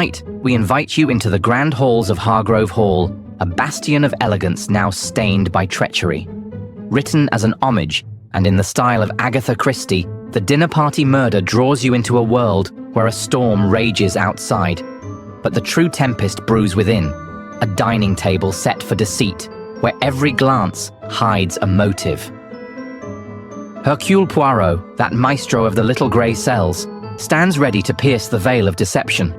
Tonight, we invite you into the grand halls of Hargrove Hall, a bastion of elegance now stained by treachery. Written as an homage, and in the style of Agatha Christie, the dinner party murder draws you into a world where a storm rages outside, but the true tempest brews within, a dining table set for deceit, where every glance hides a motive. Hercule Poirot, that maestro of the little grey cells, stands ready to pierce the veil of deception.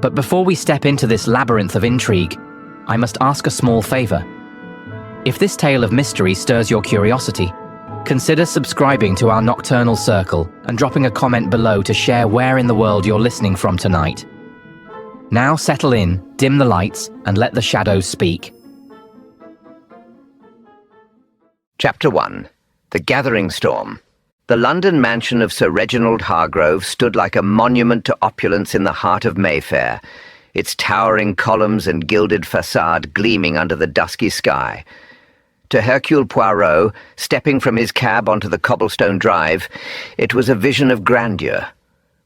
But before we step into this labyrinth of intrigue, I must ask a small favour. If this tale of mystery stirs your curiosity, consider subscribing to our Nocturnal Circle and dropping a comment below to share where in the world you're listening from tonight. Now settle in, dim the lights, and let the shadows speak. Chapter 1. The Gathering Storm. The London mansion of Sir Reginald Hargrove stood like a monument to opulence in the heart of Mayfair, its towering columns and gilded facade gleaming under the dusky sky. To Hercule Poirot, stepping from his cab onto the cobblestone drive, it was a vision of grandeur,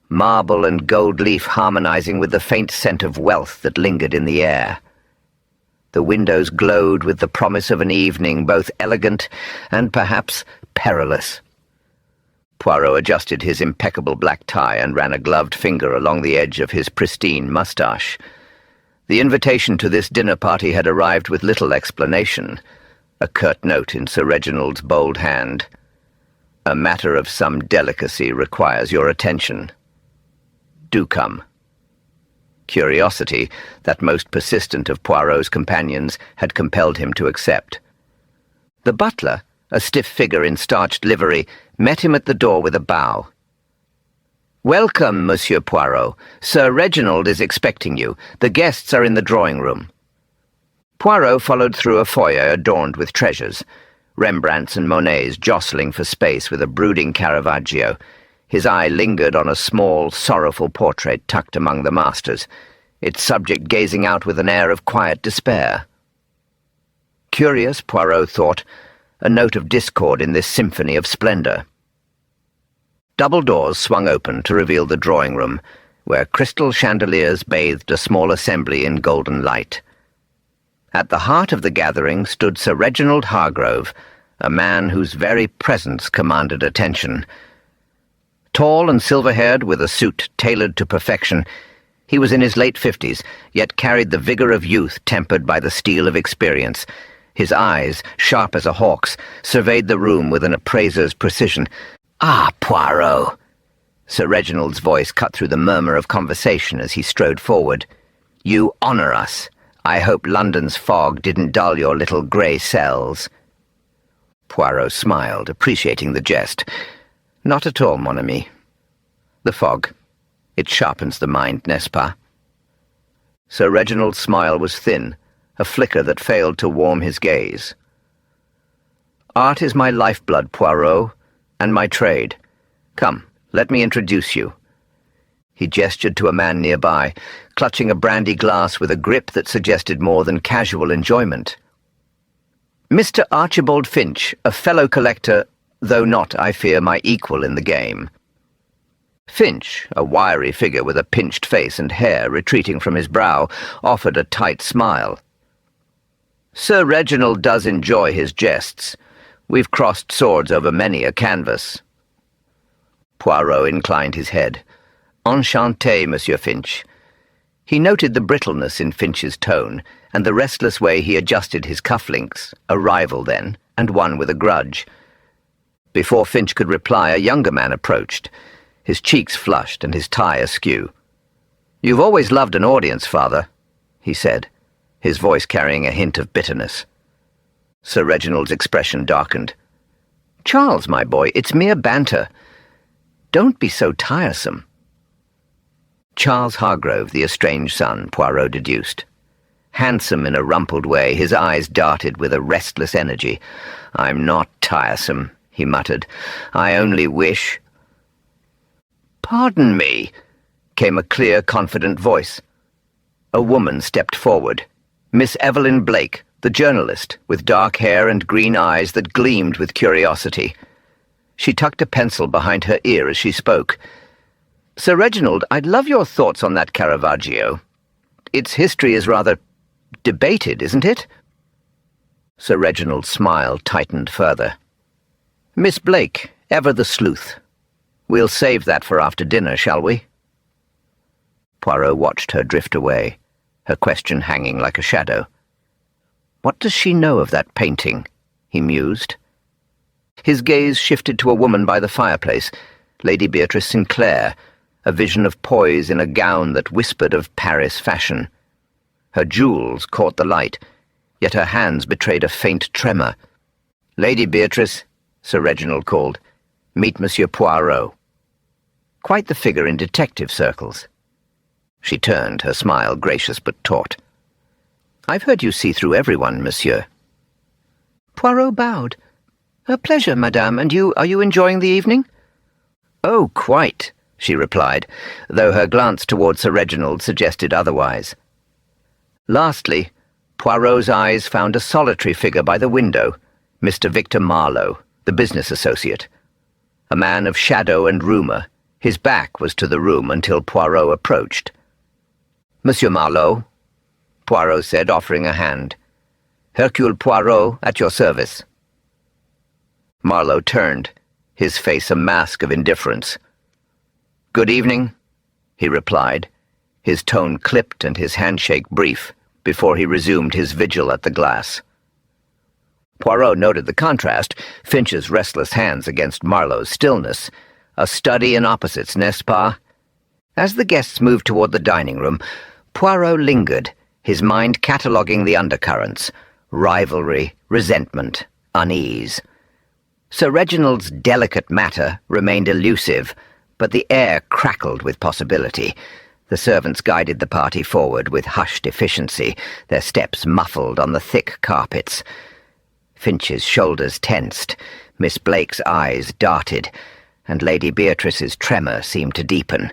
marble and gold leaf harmonizing with the faint scent of wealth that lingered in the air. The windows glowed with the promise of an evening both elegant and perhaps perilous. Poirot adjusted his impeccable black tie and ran a gloved finger along the edge of his pristine moustache. The invitation to this dinner party had arrived with little explanation. A curt note in Sir Reginald's bold hand. "A matter of some delicacy requires your attention. Do come." Curiosity, that most persistent of Poirot's companions, had compelled him to accept. The butler, a stiff figure in starched livery, met him at the door with a bow. "Welcome, Monsieur Poirot. Sir Reginald is expecting you. The guests are in the drawing-room." Poirot followed through a foyer adorned with treasures, Rembrandts and Monets jostling for space with a brooding Caravaggio. His eye lingered on a small, sorrowful portrait tucked among the masters, its subject gazing out with an air of quiet despair. Curious, Poirot thought, a note of discord in this symphony of splendour. Double doors swung open to reveal the drawing-room, where crystal chandeliers bathed a small assembly in golden light. At the heart of the gathering stood Sir Reginald Hargrove, a man whose very presence commanded attention. Tall and silver-haired, with a suit tailored to perfection, he was in his late 50s, yet carried the vigour of youth tempered by the steel of experience. His eyes, sharp as a hawk's, surveyed the room with an appraiser's precision. "Ah, Poirot!" Sir Reginald's voice cut through the murmur of conversation as he strode forward. "You honour us. I hope London's fog didn't dull your little grey cells." Poirot smiled, appreciating the jest. "Not at all, mon ami. The fog. It sharpens the mind, n'est-ce pas?" Sir Reginald's smile was thin, a flicker that failed to warm his gaze. "Art is my lifeblood, Poirot, and my trade. Come, let me introduce you." He gestured to a man nearby, clutching a brandy glass with a grip that suggested more than casual enjoyment. "Mr. Archibald Finch, a fellow collector, though not, I fear, my equal in the game." Finch, a wiry figure with a pinched face and hair retreating from his brow, offered a tight smile. "Sir Reginald does enjoy his jests. We've crossed swords over many a canvas." Poirot inclined his head. "Enchanté, Monsieur Finch." He noted the brittleness in Finch's tone, and the restless way he adjusted his cufflinks, a rival then, and one with a grudge. Before Finch could reply, a younger man approached, his cheeks flushed and his tie askew. "You've always loved an audience, father," he said, his voice carrying a hint of bitterness. Sir Reginald's expression darkened. "Charles, my boy, it's mere banter. Don't be so tiresome." Charles Hargrove, the estranged son, Poirot deduced. Handsome in a rumpled way, his eyes darted with a restless energy. "I'm not tiresome," he muttered. "I only wish—" "Pardon me," came a clear, confident voice. A woman stepped forward. Miss Evelyn Blake, the journalist, with dark hair and green eyes that gleamed with curiosity. She tucked a pencil behind her ear as she spoke. Sir Reginald, I'd love your thoughts on that Caravaggio. Its history is rather debated, isn't it?" Sir Reginald's smile tightened further. "Miss Blake, ever the sleuth. We'll save that for after dinner, shall we?" Poirot watched her drift away, her question hanging like a shadow. "What does she know of that painting?" he mused. His gaze shifted to a woman by the fireplace, Lady Beatrice Sinclair, a vision of poise in a gown that whispered of Paris fashion. Her jewels caught the light, yet her hands betrayed a faint tremor. "Lady Beatrice," Sir Reginald called, "meet Monsieur Poirot." Quite the figure in detective circles. She turned, her smile gracious but taut. "I've heard you see through everyone, monsieur." Poirot bowed. "A pleasure, madame, and are you enjoying the evening?" "Oh, quite," she replied, though her glance towards Sir Reginald suggested otherwise. Lastly, Poirot's eyes found a solitary figure by the window, Mr. Victor Marlowe, the business associate. A man of shadow and rumour, his back was to the room until Poirot approached. "Monsieur Marlowe," Poirot said, offering a hand. "Hercule Poirot at your service." Marlowe turned, his face a mask of indifference. "Good evening," he replied, his tone clipped and his handshake brief, before he resumed his vigil at the glass. Poirot noted the contrast, Finch's restless hands against Marlowe's stillness. A study in opposites, n'est-ce pas? As the guests moved toward the dining room, Poirot lingered, his mind cataloguing the undercurrents: rivalry, resentment, unease. Sir Reginald's delicate matter remained elusive, but the air crackled with possibility. The servants guided the party forward with hushed efficiency, their steps muffled on the thick carpets. Finch's shoulders tensed, Miss Blake's eyes darted, and Lady Beatrice's tremor seemed to deepen.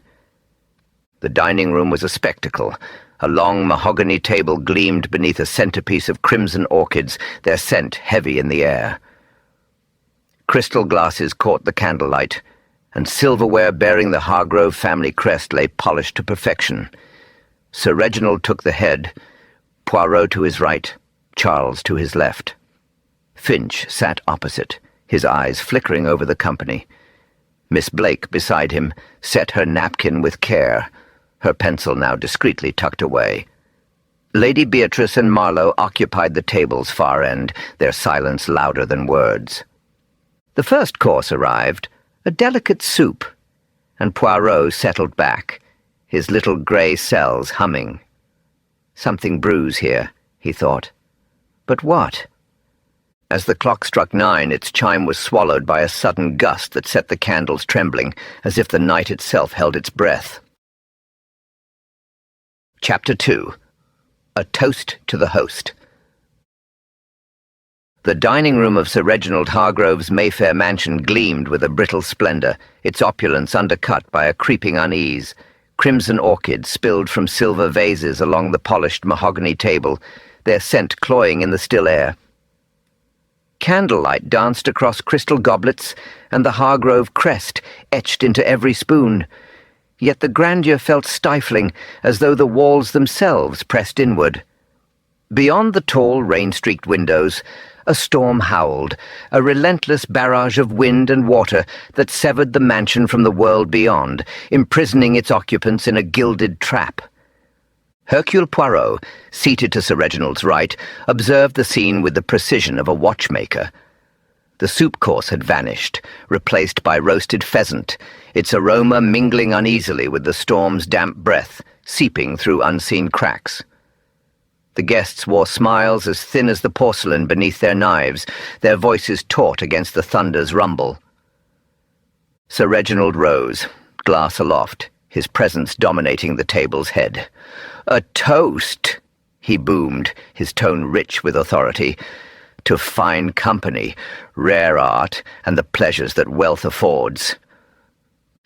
The dining room was a spectacle. A long mahogany table gleamed beneath a centerpiece of crimson orchids, their scent heavy in the air. Crystal glasses caught the candlelight, and silverware bearing the Hargrove family crest lay polished to perfection. Sir Reginald took the head, Poirot to his right, Charles to his left. Finch sat opposite, his eyes flickering over the company. Miss Blake, beside him, set her napkin with care, her pencil now discreetly tucked away. Lady Beatrice and Marlowe occupied the table's far end, their silence louder than words. The first course arrived, a delicate soup, and Poirot settled back, his little grey cells humming. Something brews here, he thought. But what? As the clock struck 9, its chime was swallowed by a sudden gust that set the candles trembling, as if the night itself held its breath. Chapter 2. A Toast to the Host. The dining room of Sir Reginald Hargrove's Mayfair mansion gleamed with a brittle splendour, its opulence undercut by a creeping unease. Crimson orchids spilled from silver vases along the polished mahogany table, their scent cloying in the still air. Candlelight danced across crystal goblets, and the Hargrove crest etched into every spoon. Yet the grandeur felt stifling, as though the walls themselves pressed inward. Beyond the tall, rain-streaked windows, a storm howled, a relentless barrage of wind and water that severed the mansion from the world beyond, imprisoning its occupants in a gilded trap. Hercule Poirot, seated to Sir Reginald's right, observed the scene with the precision of a watchmaker. The soup course had vanished, replaced by roasted pheasant, its aroma mingling uneasily with the storm's damp breath, seeping through unseen cracks. The guests wore smiles as thin as the porcelain beneath their knives, their voices taut against the thunder's rumble. Sir Reginald rose, glass aloft, his presence dominating the table's head. "A toast," he boomed, his tone rich with authority, "to fine company, rare art, and the pleasures that wealth affords."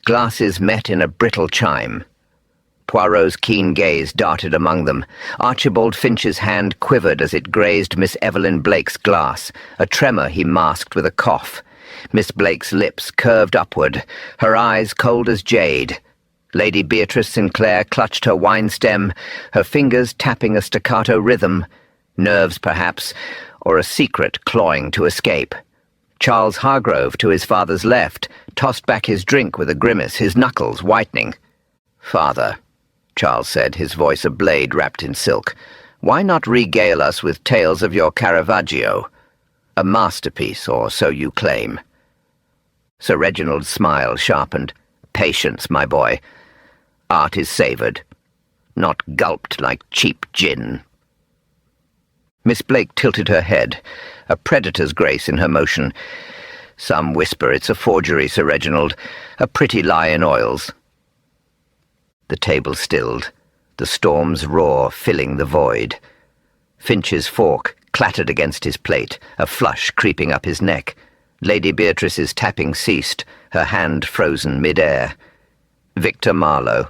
Glasses met in a brittle chime. Poirot's keen gaze darted among them. Archibald Finch's hand quivered as it grazed Miss Evelyn Blake's glass, a tremor he masked with a cough. Miss Blake's lips curved upward, her eyes cold as jade. Lady Beatrice Sinclair clutched her wine stem, her fingers tapping a staccato rhythm, nerves perhaps, or a secret clawing to escape. Charles Hargrove, to his father's left, tossed back his drink with a grimace, his knuckles whitening. "Father," Charles said, his voice a blade wrapped in silk, "why not regale us with tales of your Caravaggio? A masterpiece, or so you claim." Sir Reginald's smile sharpened. "Patience, my boy. Art is savoured, not gulped like cheap gin." Miss Blake tilted her head, a predator's grace in her motion. "Some whisper it's a forgery, Sir Reginald, a pretty lie in oils." The table stilled, the storm's roar filling the void. Finch's fork clattered against his plate, a flush creeping up his neck. Lady Beatrice's tapping ceased, her hand frozen mid-air. Victor Marlowe,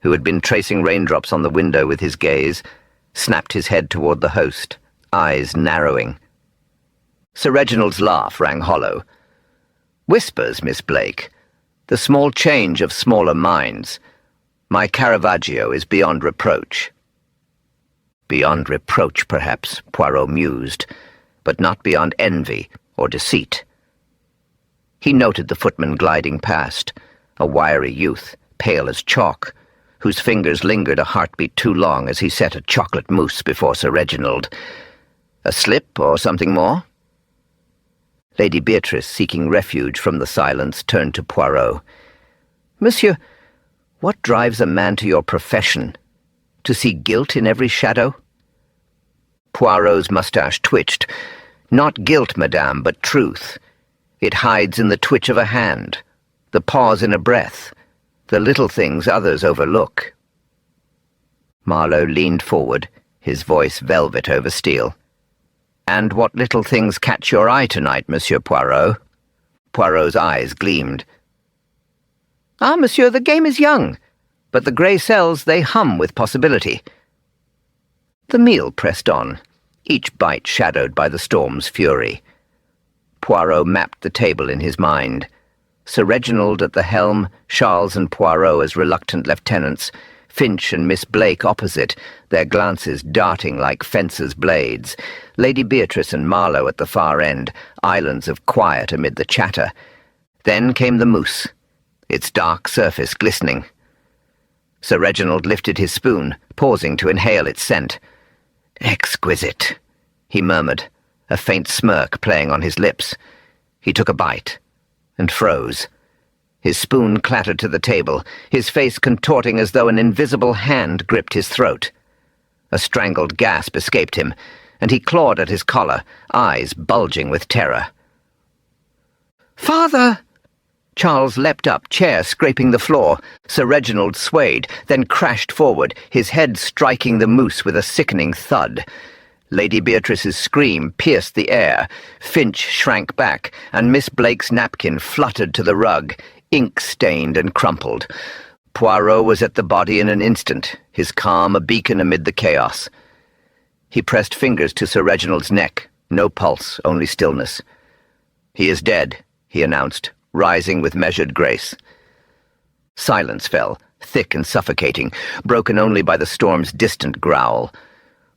who had been tracing raindrops on the window with his gaze, snapped his head toward the host, eyes narrowing. Sir Reginald's laugh rang hollow. "Whispers, Miss Blake. The small change of smaller minds. My Caravaggio is beyond reproach." "Beyond reproach, perhaps," Poirot mused, "but not beyond envy or deceit." He noted the footman gliding past, a wiry youth, pale as chalk, whose fingers lingered a heartbeat too long as he set a chocolate mousse before Sir Reginald. A slip or something more? Lady Beatrice, seeking refuge from the silence, turned to Poirot. "Monsieur, what drives a man to your profession? To see guilt in every shadow?" Poirot's moustache twitched. "Not guilt, madame, but truth. It hides in the twitch of a hand, the pause in a breath, the little things others overlook." Marlowe leaned forward, his voice velvet over steel. "And what little things catch your eye tonight, Monsieur Poirot?" Poirot's eyes gleamed. "Ah, monsieur, the game is young, but the grey cells, they hum with possibility." The meal pressed on, each bite shadowed by the storm's fury. Poirot mapped the table in his mind. Sir Reginald at the helm, Charles and Poirot as reluctant lieutenants, Finch and Miss Blake opposite, their glances darting like fencers' blades, Lady Beatrice and Marlowe at the far end, islands of quiet amid the chatter. Then came the mousse, its dark surface glistening. Sir Reginald lifted his spoon, pausing to inhale its scent. "Exquisite," he murmured, a faint smirk playing on his lips. He took a bite, and froze. His spoon clattered to the table, his face contorting as though an invisible hand gripped his throat. A strangled gasp escaped him, and he clawed at his collar, eyes bulging with terror. "Father!" Charles leapt up, chair scraping the floor. Sir Reginald swayed, then crashed forward, his head striking the mousse with a sickening thud. Lady Beatrice's scream pierced the air. Finch shrank back, and Miss Blake's napkin fluttered to the rug, ink-stained and crumpled. Poirot was at the body in an instant, his calm a beacon amid the chaos. He pressed fingers to Sir Reginald's neck. No pulse, only stillness. "He is dead," he announced, rising with measured grace. Silence fell, thick and suffocating, broken only by the storm's distant growl.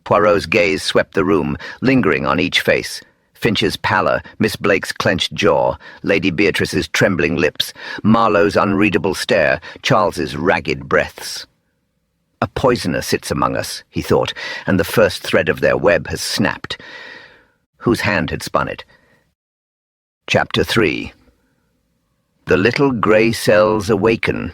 Poirot's gaze swept the room, lingering on each face. Finch's pallor, Miss Blake's clenched jaw, Lady Beatrice's trembling lips, Marlowe's unreadable stare, Charles's ragged breaths. "A poisoner sits among us," he thought, "and the first thread of their web has snapped." Whose hand had spun it? Chapter 3. The little grey cells awaken.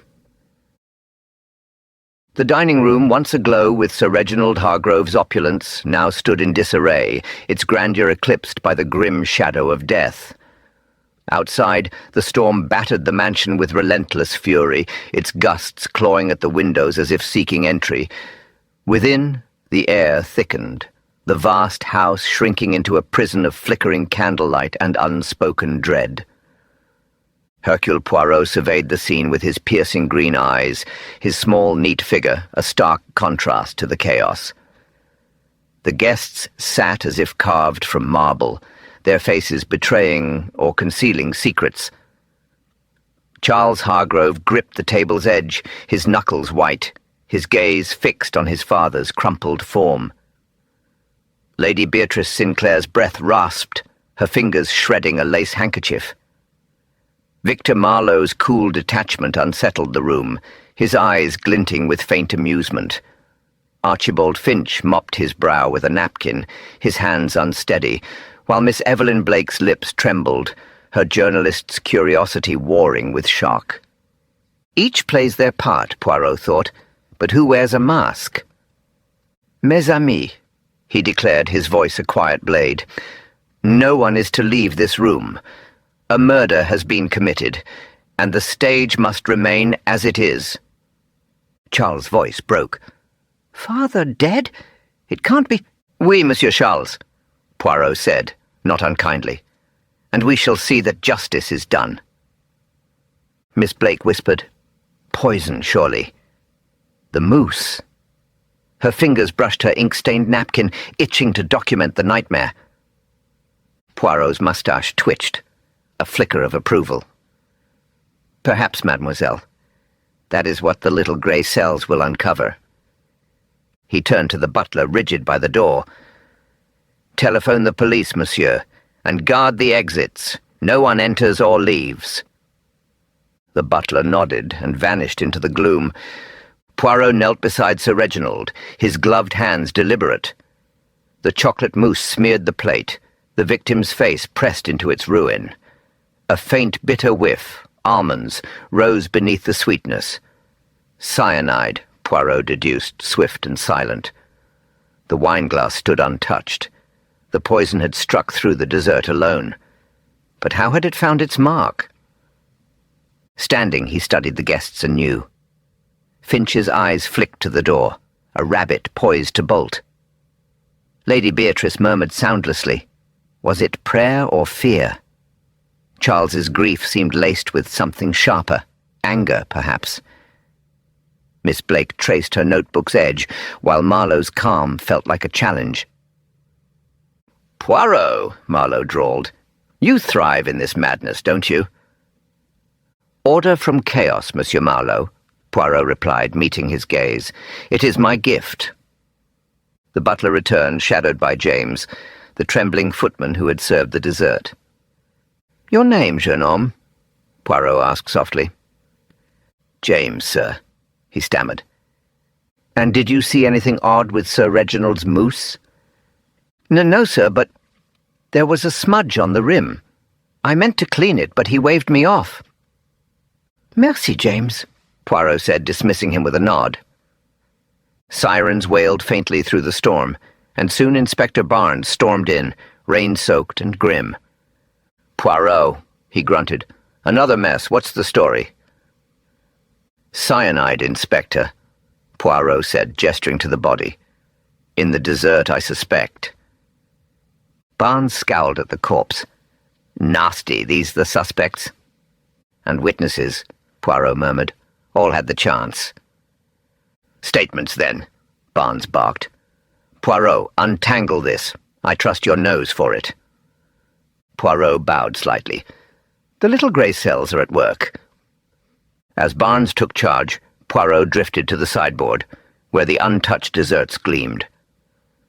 The dining room, once aglow with Sir Reginald Hargrove's opulence, now stood in disarray, its grandeur eclipsed by the grim shadow of death. Outside, the storm battered the mansion with relentless fury, its gusts clawing at the windows as if seeking entry. Within, the air thickened, the vast house shrinking into a prison of flickering candlelight and unspoken dread. Hercule Poirot surveyed the scene with his piercing green eyes, his small, neat figure a stark contrast to the chaos. The guests sat as if carved from marble, their faces betraying or concealing secrets. Charles Hargrove gripped the table's edge, his knuckles white, his gaze fixed on his father's crumpled form. Lady Beatrice Sinclair's breath rasped, her fingers shredding a lace handkerchief. Victor Marlowe's cool detachment unsettled the room, his eyes glinting with faint amusement. Archibald Finch mopped his brow with a napkin, his hands unsteady, while Miss Evelyn Blake's lips trembled, her journalist's curiosity warring with shock. Each plays their part, Poirot thought, but who wears a mask? Mes amis, he declared, his voice a quiet blade. No one is to leave this room. A murder has been committed, and the stage must remain as it is. Charles' voice broke. Father dead? It can't be— Oui, Monsieur Charles, Poirot said, not unkindly, and we shall see that justice is done. Miss Blake whispered, Poison, surely. The mousse. Her fingers brushed her ink-stained napkin, itching to document the nightmare. Poirot's moustache twitched, a flicker of approval. Perhaps, mademoiselle. That is what the little grey cells will uncover. He turned to the butler, rigid by the door. Telephone the police, monsieur, and guard the exits. No one enters or leaves. The butler nodded and vanished into the gloom. Poirot knelt beside Sir Reginald, his gloved hands deliberate. The chocolate mousse smeared the plate, the victim's face pressed into its ruin. A faint bitter whiff, almonds, rose beneath the sweetness. Cyanide, Poirot deduced, swift and silent. The wineglass stood untouched. The poison had struck through the dessert alone. But how had it found its mark? Standing, he studied the guests anew. Finch's eyes flicked to the door, a rabbit poised to bolt. Lady Beatrice murmured soundlessly. Was it prayer or fear? Charles's grief seemed laced with something sharper, anger, perhaps. Miss Blake traced her notebook's edge, while Marlowe's calm felt like a challenge. Poirot, Marlowe drawled. You thrive in this madness, don't you? Order from chaos, Monsieur Marlowe, Poirot replied, meeting his gaze. It is my gift. The butler returned, shadowed by James, the trembling footman who had served the dessert. Your name, jeune homme? Poirot asked softly. James, sir, he stammered. And did you see anything odd with Sir Reginald's mousse? No, sir, but there was a smudge on the rim. I meant to clean it, but he waved me off. Merci, James, Poirot said, dismissing him with a nod. Sirens wailed faintly through the storm, and soon Inspector Barnes stormed in, rain-soaked and grim. Poirot, he grunted. Another mess. What's the story? Cyanide, Inspector, Poirot said, gesturing to the body. In the dessert, I suspect. Barnes scowled at the corpse. Nasty, these the suspects. And witnesses, Poirot murmured. All had the chance. Statements, then, Barnes barked. Poirot, untangle this. I trust your nose for it. Poirot bowed slightly. The little grey cells are at work. As Barnes took charge, Poirot drifted to the sideboard, where the untouched desserts gleamed.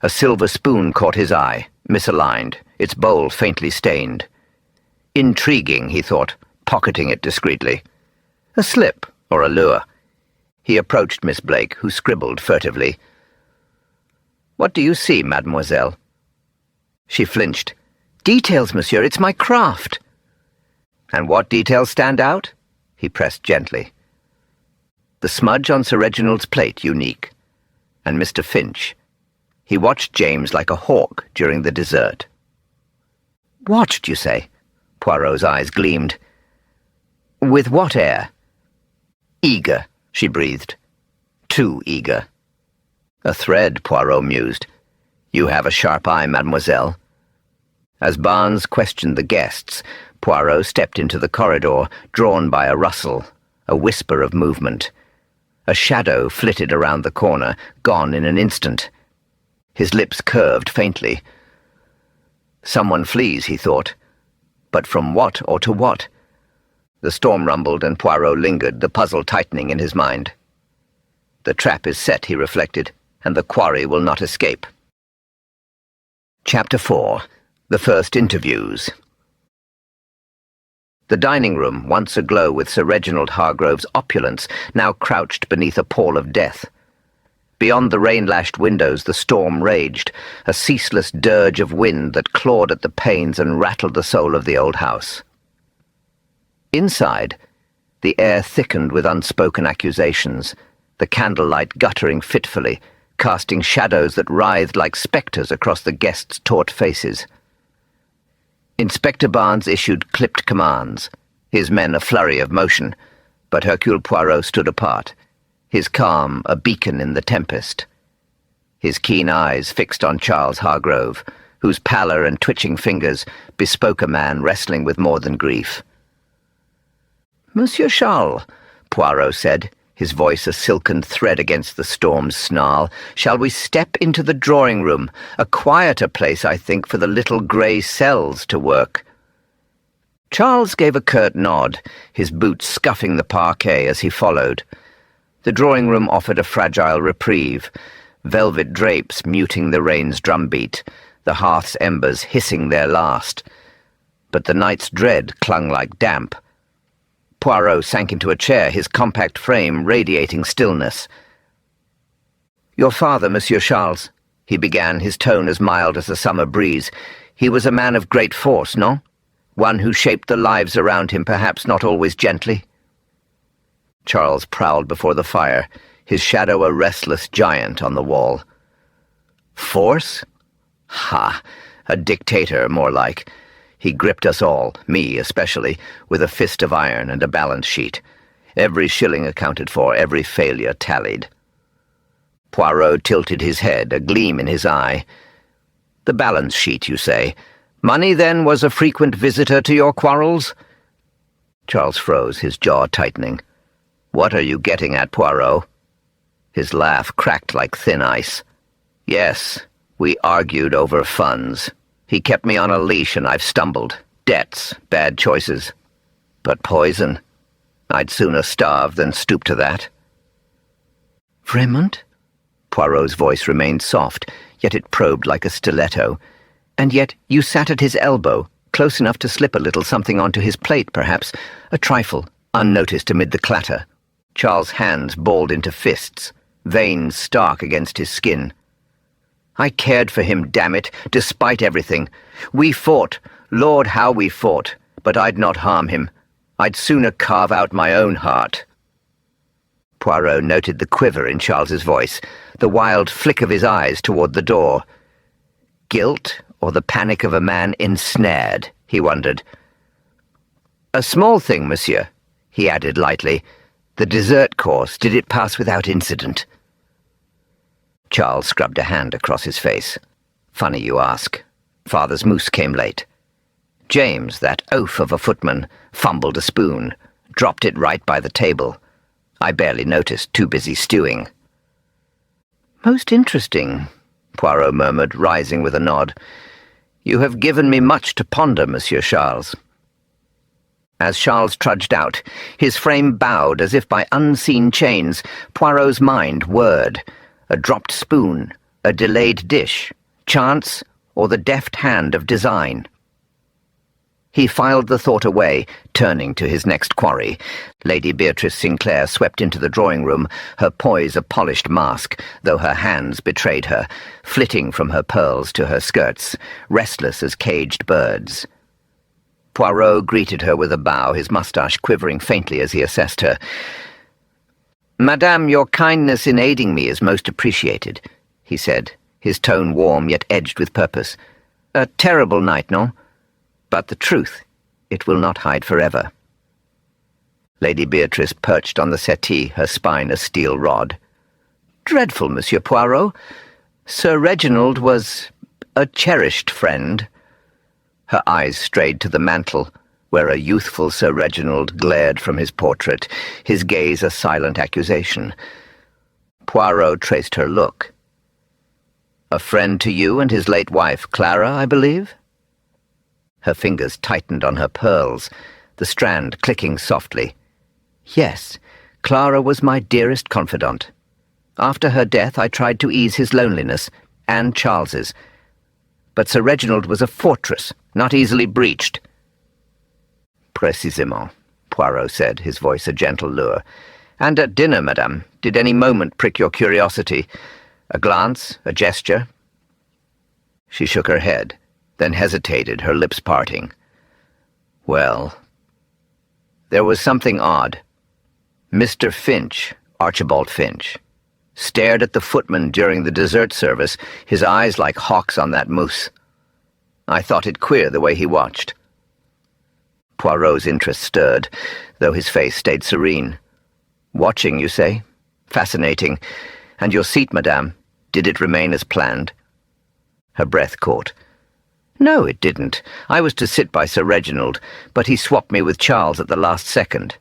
A silver spoon caught his eye, misaligned, its bowl faintly stained. Intriguing, he thought, pocketing it discreetly. A slip, or a lure. He approached Miss Blake, who scribbled furtively. What do you see, mademoiselle? She flinched. Details, monsieur, it's my craft. And what details stand out? He pressed gently. The smudge on Sir Reginald's plate, unique. And Mr. Finch. He watched James like a hawk during the dessert. Watched, you say? Poirot's eyes gleamed. With what air? Eager, she breathed. Too eager. A thread, Poirot mused. You have a sharp eye, mademoiselle. As Barnes questioned the guests, Poirot stepped into the corridor, drawn by a rustle, a whisper of movement. A shadow flitted around the corner, gone in an instant. His lips curved faintly. Someone flees, he thought. But from what or to what? The storm rumbled and Poirot lingered, the puzzle tightening in his mind. The trap is set, he reflected, and the quarry will not escape. Chapter 4. The First Interviews. The dining room, once aglow with Sir Reginald Hargrove's opulence, now crouched beneath a pall of death. Beyond the rain-lashed windows the storm raged, a ceaseless dirge of wind that clawed at the panes and rattled the soul of the old house. Inside, the air thickened with unspoken accusations, the candlelight guttering fitfully, casting shadows that writhed like spectres across the guests' taut faces. Inspector Barnes issued clipped commands, his men a flurry of motion, but Hercule Poirot stood apart, his calm a beacon in the tempest. His keen eyes fixed on Charles Hargrove, whose pallor and twitching fingers bespoke a man wrestling with more than grief. "Monsieur Charles," Poirot said, his voice a silken thread against the storm's snarl, "shall we step into the drawing-room, a quieter place, I think, for the little grey cells to work?" Charles gave a curt nod, his boots scuffing the parquet as he followed. The drawing-room offered a fragile reprieve, velvet drapes muting the rain's drumbeat, the hearth's embers hissing their last. But the night's dread clung like damp. Poirot sank into a chair, his compact frame radiating stillness. "Your father, Monsieur Charles," he began, his tone as mild as a summer breeze. "He was a man of great force, no? One who shaped the lives around him, perhaps not always gently." Charles prowled before the fire, his shadow a restless giant on the wall. "Force? Ha! A dictator, more like. He gripped us all, me especially, with a fist of iron and a balance sheet. Every shilling accounted for, every failure tallied." Poirot tilted his head, a gleam in his eye. "The balance sheet, you say? Money, then, was a frequent visitor to your quarrels?" Charles froze, his jaw tightening. "What are you getting at, Poirot?" His laugh cracked like thin ice. "Yes, we argued over funds. He kept me on a leash and I've stumbled. Debts, bad choices. But poison? I'd sooner starve than stoop to that." "Vraiment?" Poirot's voice remained soft, yet it probed like a stiletto. "And yet you sat at his elbow, close enough to slip a little something onto his plate, perhaps, a trifle, unnoticed amid the clatter." Charles' hands balled into fists, veins stark against his skin. "I cared for him, damn it, despite everything. We fought, Lord, how we fought, but I'd not harm him. I'd sooner carve out my own heart." Poirot noted the quiver in Charles's voice, the wild flick of his eyes toward the door. Guilt, or the panic of a man ensnared, he wondered. "A small thing, monsieur," he added lightly. "The dessert course, did it pass without incident?" Charles scrubbed a hand across his face. "Funny you ask. Father's mousse came late. James, that oaf of a footman, fumbled a spoon, dropped it right by the table. I barely noticed, too busy stewing." "Most interesting," Poirot murmured, rising with a nod. "You have given me much to ponder, Monsieur Charles." As Charles trudged out, his frame bowed as if by unseen chains. Poirot's mind whirred. A dropped spoon, a delayed dish, chance, or the deft hand of design. He filed the thought away, turning to his next quarry. Lady Beatrice Sinclair swept into the drawing-room, her poise a polished mask, though her hands betrayed her, flitting from her pearls to her skirts, restless as caged birds. Poirot greeted her with a bow, his moustache quivering faintly as he assessed her. "Madame, your kindness in aiding me is most appreciated," he said, his tone warm yet edged with purpose. "A terrible night, no? But the truth, it will not hide forever." Lady Beatrice perched on the settee, her spine a steel rod. "Dreadful, Monsieur Poirot. Sir Reginald was a cherished friend." Her eyes strayed to the mantel, where a youthful Sir Reginald glared from his portrait, his gaze a silent accusation. Poirot traced her look. "A friend to you and his late wife, Clara, I believe?" Her fingers tightened on her pearls, the strand clicking softly. Yes, Clara was my dearest confidant. After her death, I tried to ease his loneliness, and Charles's. But Sir Reginald was a fortress, not easily breached. Précisément, Poirot said, his voice a gentle lure. And at dinner, madame, did any moment prick your curiosity? A glance, a gesture? She shook her head, then hesitated, her lips parting. Well, there was something odd. Mr. Finch, Archibald Finch, stared at the footman during the dessert service, his eyes like hawks on that moose. I thought it queer the way he watched. Poirot's interest stirred, though his face stayed serene. Watching, you say? Fascinating. And your seat, madame, did it remain as planned? Her breath caught. No, it didn't. I was to sit by Sir Reginald, but he swapped me with Charles at the last second.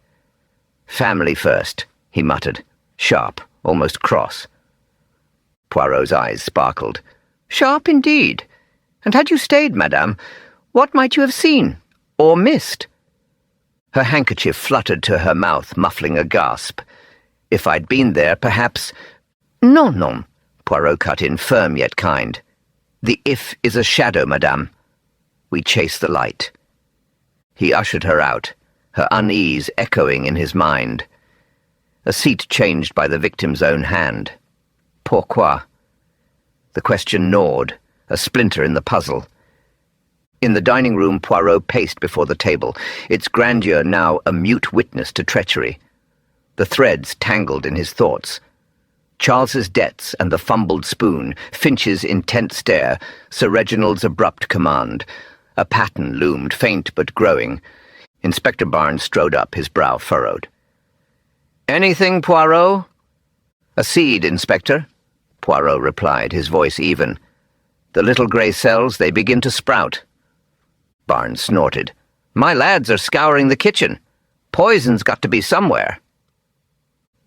Family first, he muttered, sharp, almost cross. Poirot's eyes sparkled. Sharp indeed. And had you stayed, madame, what might you have seen? Or missed? Her handkerchief fluttered to her mouth, muffling a gasp. If I'd been there, perhaps— Non, non, Poirot cut in, firm yet kind. The if is a shadow, madame. We chase the light. He ushered her out, her unease echoing in his mind. A seat changed by the victim's own hand. Pourquoi? The question gnawed, a splinter in the puzzle. In the dining room, Poirot paced before the table, its grandeur now a mute witness to treachery. The threads tangled in his thoughts. Charles's debts and the fumbled spoon, Finch's intent stare, Sir Reginald's abrupt command. A pattern loomed, faint but growing. Inspector Barnes strode up, his brow furrowed. "Anything, Poirot?" "A seed, Inspector," Poirot replied, his voice even. "The little grey cells, they begin to sprout." Barnes snorted. "My lads are scouring the kitchen. Poison's got to be somewhere."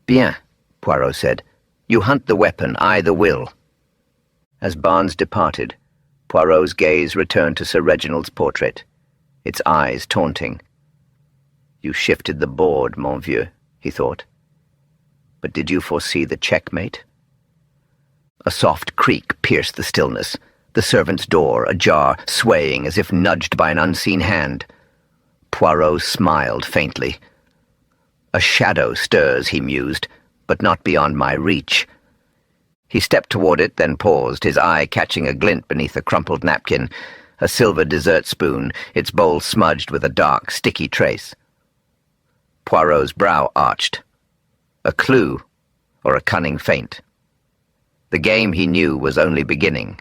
"Bien," Poirot said. "You hunt the weapon, I the will." As Barnes departed, Poirot's gaze returned to Sir Reginald's portrait, its eyes taunting. "You shifted the board, mon vieux," he thought. "But did you foresee the checkmate?" A soft creak pierced the stillness, the servant's door ajar, swaying as if nudged by an unseen hand. Poirot smiled faintly. "A shadow stirs," he mused, "but not beyond my reach." He stepped toward it, then paused, his eye catching a glint beneath a crumpled napkin, a silver dessert spoon, its bowl smudged with a dark, sticky trace. Poirot's brow arched. A clue, or a cunning feint. The game, he knew, was only beginning.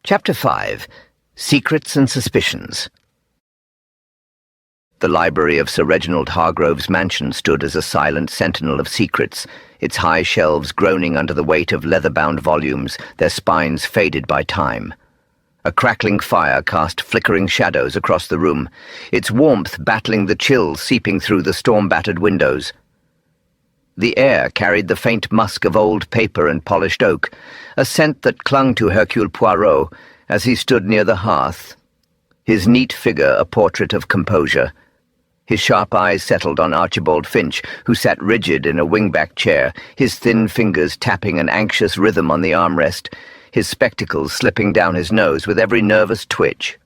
Chapter 5. Secrets and Suspicions. The library of Sir Reginald Hargrove's mansion stood as a silent sentinel of secrets, its high shelves groaning under the weight of leather-bound volumes, their spines faded by time. A crackling fire cast flickering shadows across the room, its warmth battling the chill seeping through the storm-battered windows. The air carried the faint musk of old paper and polished oak, a scent that clung to Hercule Poirot as he stood near the hearth, his neat figure a portrait of composure. His sharp eyes settled on Archibald Finch, who sat rigid in a wing-back chair, his thin fingers tapping an anxious rhythm on the armrest, his spectacles slipping down his nose with every nervous twitch.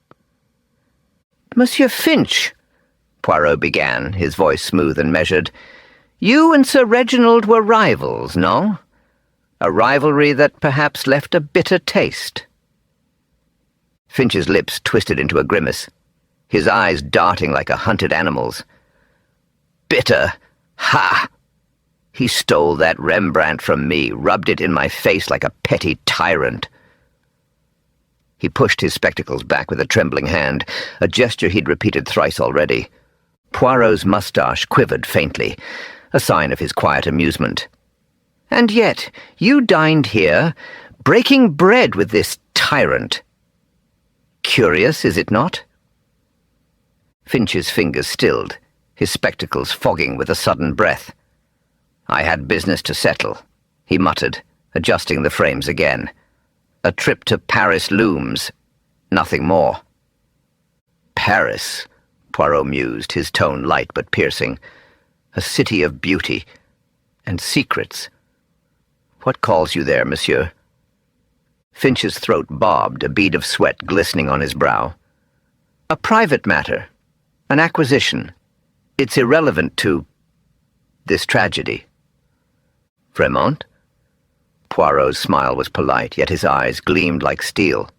"Monsieur Finch," Poirot began, his voice smooth and measured, "you and Sir Reginald were rivals, no? A rivalry that perhaps left a bitter taste." Finch's lips twisted into a grimace, his eyes darting like a hunted animal's. "Bitter? Ha! He stole that Rembrandt from me, rubbed it in my face like a petty tyrant." He pushed his spectacles back with a trembling hand, a gesture he'd repeated thrice already. Poirot's moustache quivered faintly, a sign of his quiet amusement. "And yet, you dined here, breaking bread with this tyrant. Curious, is it not?" Finch's fingers stilled, his spectacles fogging with a sudden breath. "I had business to settle," he muttered, adjusting the frames again. "A trip to Paris looms. Nothing more." "Paris," Poirot mused, his tone light but piercing. A city of beauty and secrets. What calls you there, monsieur? Finch's throat bobbed, a bead of sweat glistening on his brow. A private matter. An acquisition. It's irrelevant to this tragedy. Vraiment? Poirot's smile was polite, yet his eyes gleamed like steel.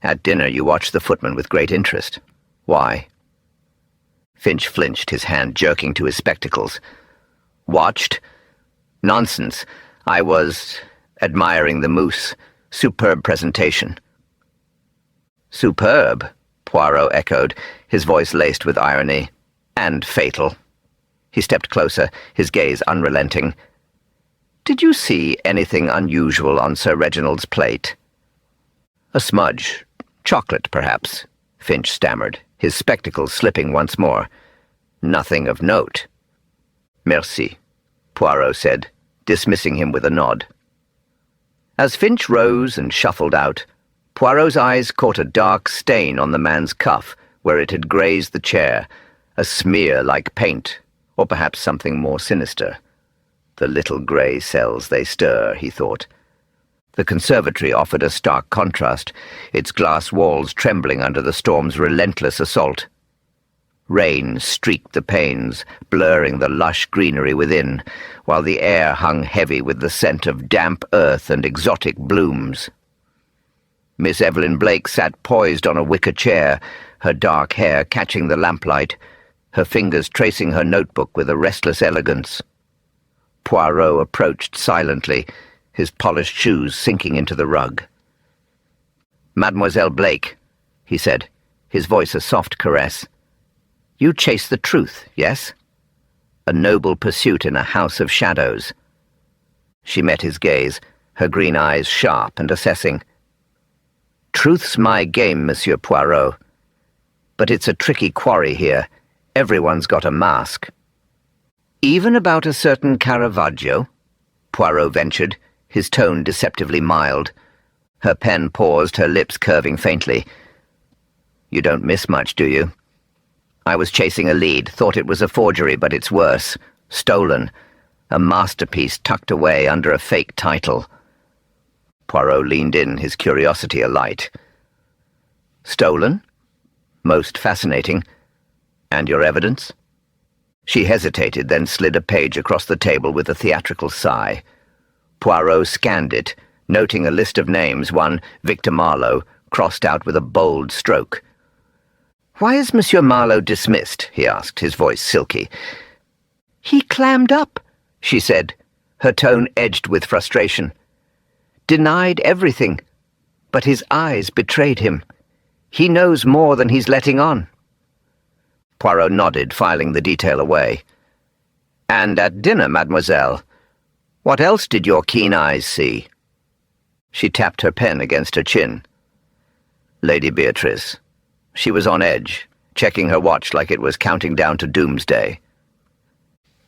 At dinner you watched the footman with great interest. Why? Finch flinched, his hand jerking to his spectacles. Watched? Nonsense. I was admiring the mousse. Superb presentation. Superb, Poirot echoed, his voice laced with irony. And fatal. He stepped closer, his gaze unrelenting. Did you see anything unusual on Sir Reginald's plate? A smudge. Chocolate, perhaps, Finch stammered, his spectacles slipping once more. Nothing of note. Merci, Poirot said, dismissing him with a nod. As Finch rose and shuffled out, Poirot's eyes caught a dark stain on the man's cuff where it had grazed the chair, a smear like paint, or perhaps something more sinister. The little grey cells they stir, he thought. The conservatory offered a stark contrast, its glass walls trembling under the storm's relentless assault. Rain streaked the panes, blurring the lush greenery within, while the air hung heavy with the scent of damp earth and exotic blooms. Miss Evelyn Blake sat poised on a wicker chair, her dark hair catching the lamplight, her fingers tracing her notebook with a restless elegance. Poirot approached silently, his polished shoes sinking into the rug. "Mademoiselle Blake," he said, his voice a soft caress. "You chase the truth, yes? A noble pursuit in a house of shadows." She met his gaze, her green eyes sharp and assessing. "Truth's my game, Monsieur Poirot. But it's a tricky quarry here. Everyone's got a mask." "Even about a certain Caravaggio?" Poirot ventured, his tone deceptively mild. Her pen paused, her lips curving faintly. "You don't miss much, do you? I was chasing a lead, thought it was a forgery, but it's worse. Stolen. A masterpiece tucked away under a fake title." Poirot leaned in, his curiosity alight. "Stolen? Most fascinating. And your evidence?" She hesitated, then slid a page across the table with a theatrical sigh. Poirot scanned it, noting a list of names, one, Victor Marlowe, crossed out with a bold stroke. "Why is Monsieur Marlowe dismissed?" he asked, his voice silky. "He clammed up," she said, her tone edged with frustration. "Denied everything, but his eyes betrayed him. He knows more than he's letting on." Poirot nodded, filing the detail away. "And at dinner, mademoiselle, what else did your keen eyes see?" She tapped her pen against her chin. Lady Beatrice. She was on edge, checking her watch like it was counting down to doomsday.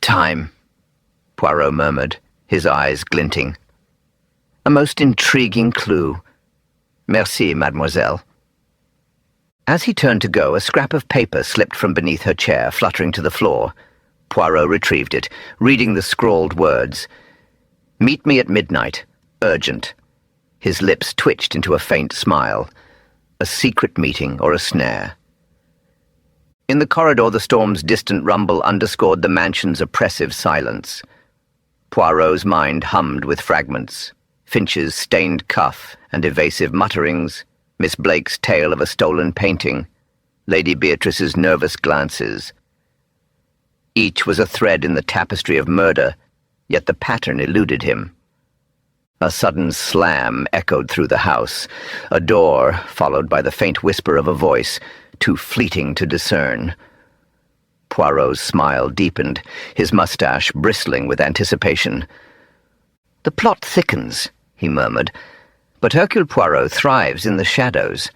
"Time," Poirot murmured, his eyes glinting. "A most intriguing clue. Merci, mademoiselle." As he turned to go, a scrap of paper slipped from beneath her chair, fluttering to the floor. Poirot retrieved it, reading the scrawled words. "Meet me at midnight. Urgent." His lips twitched into a faint smile. A secret meeting or a snare. In the corridor, the storm's distant rumble underscored the mansion's oppressive silence. Poirot's mind hummed with fragments. Finch's stained cuff and evasive mutterings, Miss Blake's tale of a stolen painting, Lady Beatrice's nervous glances. Each was a thread in the tapestry of murder, yet the pattern eluded him. A sudden slam echoed through the house, a door followed by the faint whisper of a voice, too fleeting to discern. Poirot's smile deepened, his mustache bristling with anticipation. "The plot thickens," he murmured, "but Hercule Poirot thrives in the shadows."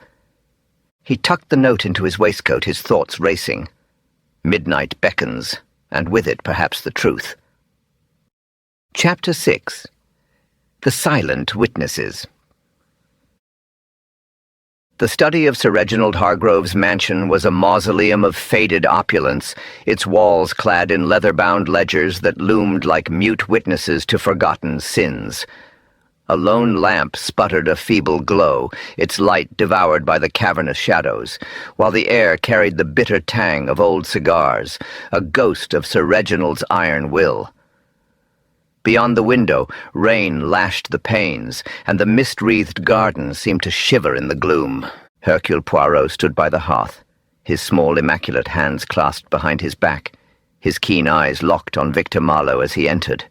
He tucked the note into his waistcoat, his thoughts racing. Midnight beckons, and with it perhaps the truth. Chapter 6. The Silent Witnesses. The study of Sir Reginald Hargrove's mansion was a mausoleum of faded opulence, its walls clad in leather-bound ledgers that loomed like mute witnesses to forgotten sins. A lone lamp sputtered a feeble glow, its light devoured by the cavernous shadows, while the air carried the bitter tang of old cigars, a ghost of Sir Reginald's iron will. Beyond the window, rain lashed the panes, and the mist-wreathed garden seemed to shiver in the gloom. Hercule Poirot stood by the hearth, his small immaculate hands clasped behind his back, his keen eyes locked on Victor Marlowe as he entered.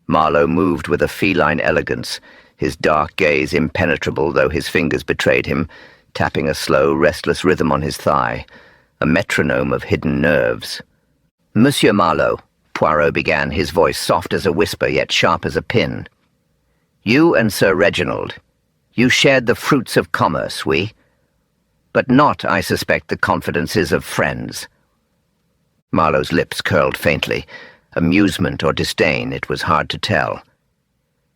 Marlowe moved with a feline elegance, his dark gaze impenetrable though his fingers betrayed him, tapping a slow, restless rhythm on his thigh, a metronome of hidden nerves. "Monsieur Marlowe," Poirot began, his voice soft as a whisper yet sharp as a pin. "You and Sir Reginald, you shared the fruits of commerce, oui? But not, I suspect, the confidences of friends." Marlowe's lips curled faintly. Amusement or disdain, it was hard to tell.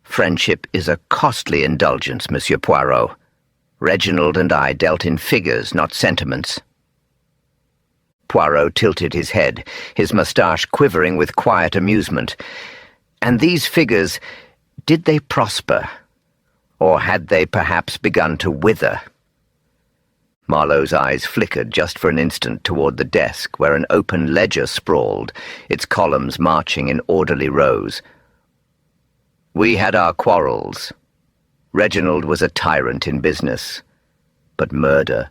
"Friendship is a costly indulgence, Monsieur Poirot. Reginald and I dealt in figures, not sentiments." Poirot tilted his head, his moustache quivering with quiet amusement. "And these figures, did they prosper? Or had they perhaps begun to wither?" Marlowe's eyes flickered just for an instant toward the desk where an open ledger sprawled, its columns marching in orderly rows. "We had our quarrels. Reginald was a tyrant in business. But murder—"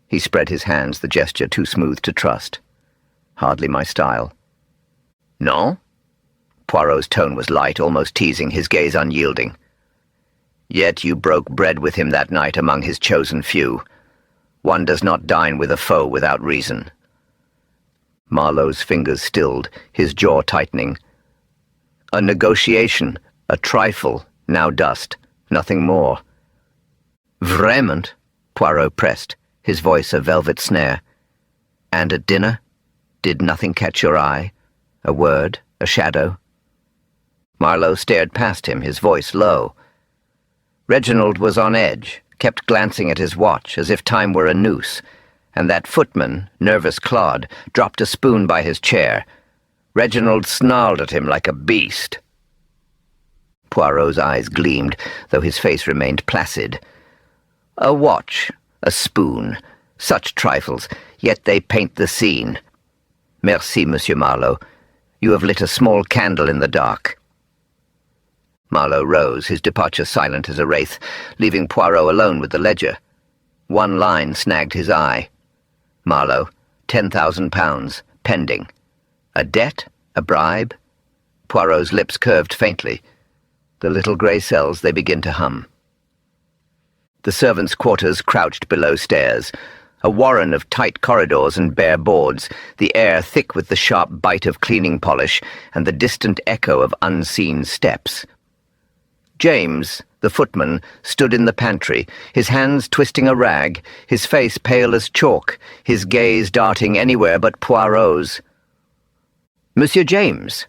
He spread his hands, the gesture too smooth to trust. "Hardly my style." "No?" Poirot's tone was light, almost teasing, his gaze unyielding. "Yet you broke bread with him that night among his chosen few. One does not dine with a foe without reason." Marlowe's fingers stilled, his jaw tightening. "A negotiation, a trifle, now dust, nothing more." "Vraiment?" Poirot pressed, his voice a velvet snare. "And at dinner? Did nothing catch your eye? A word, a shadow?" Marlowe stared past him, his voice low. Reginald was on edge, kept glancing at his watch as if time were a noose, and that footman, nervous Claude, dropped a spoon by his chair. Reginald snarled at him like a beast. Poirot's eyes gleamed, though his face remained placid. "A watch, a spoon, such trifles, yet they paint the scene. Merci, Monsieur Marlowe. You have lit a small candle in the dark." Marlowe rose, his departure silent as a wraith, leaving Poirot alone with the ledger. One line snagged his eye. Marlowe, £10,000, pending. A debt? A bribe? Poirot's lips curved faintly. The little grey cells, they begin to hum. The servants' quarters crouched below stairs, a warren of tight corridors and bare boards, the air thick with the sharp bite of cleaning polish and the distant echo of unseen steps. James, the footman, stood in the pantry, his hands twisting a rag, his face pale as chalk, his gaze darting anywhere but Poirot's. "Monsieur James,"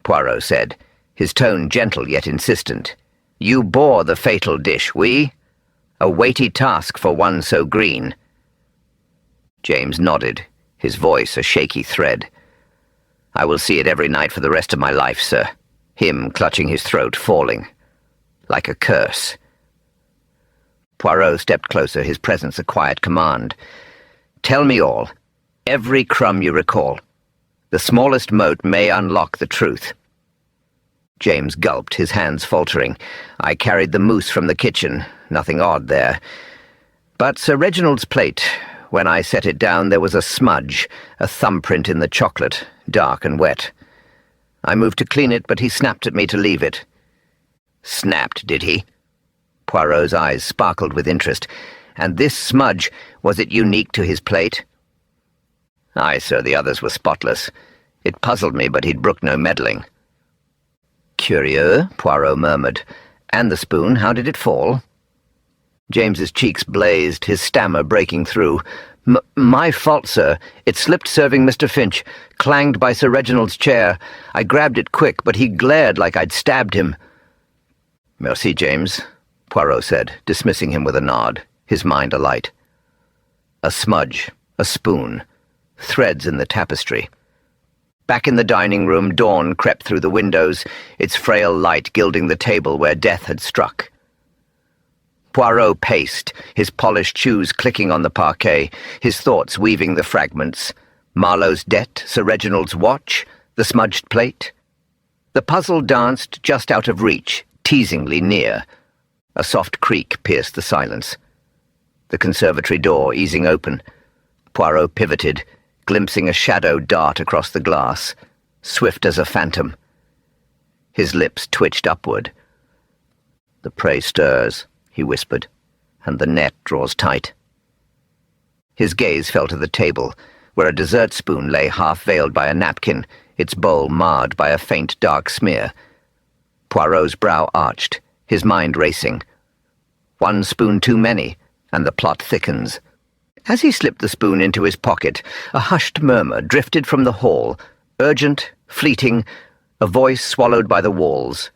Poirot said, his tone gentle yet insistent, "you bore the fatal dish, oui? A weighty task for one so green." James nodded, his voice a shaky thread. "I will see it every night for the rest of my life, sir." Him clutching his throat, falling. Like a curse. Poirot stepped closer, his presence a quiet command. "Tell me all. Every crumb you recall. The smallest mote may unlock the truth." James gulped, his hands faltering. "I carried the mousse from the kitchen. Nothing odd there. But Sir Reginald's plate, when I set it down, there was a smudge, a thumbprint in the chocolate, dark and wet. I moved to clean it, but he snapped at me to leave it." "Snapped, did he?" Poirot's eyes sparkled with interest. "And this smudge, was it unique to his plate?" "Aye, sir, the others were spotless. It puzzled me, but he'd brooked no meddling." "Curieux," Poirot murmured. "And the spoon, how did it fall?" James's cheeks blazed, his stammer breaking through. My fault, sir. It slipped serving Mr. Finch, clanged by Sir Reginald's chair. I grabbed it quick, but he glared like I'd stabbed him." "Merci, James," Poirot said, dismissing him with a nod. his mind alight. A smudge, a spoon, threads in the tapestry. Back in the dining room, dawn crept through the windows, its frail light gilding the table where death had struck. Poirot paced, his polished shoes clicking on the parquet, his thoughts weaving the fragments. Marlowe's debt, Sir Reginald's watch, the smudged plate. The puzzle danced just out of reach, teasingly near. A soft creak pierced the silence. The conservatory door easing open. Poirot pivoted, glimpsing a shadow dart across the glass, swift as a phantom. His lips twitched upward. "The prey stirs," he whispered, "and the net draws tight." His gaze fell to the table, where a dessert spoon lay half-veiled by a napkin, its bowl marred by a faint dark smear. Poirot's brow arched, his mind racing. One spoon too many, and the plot thickens. As he slipped the spoon into his pocket, a hushed murmur drifted from the hall, urgent, fleeting, a voice swallowed by the walls.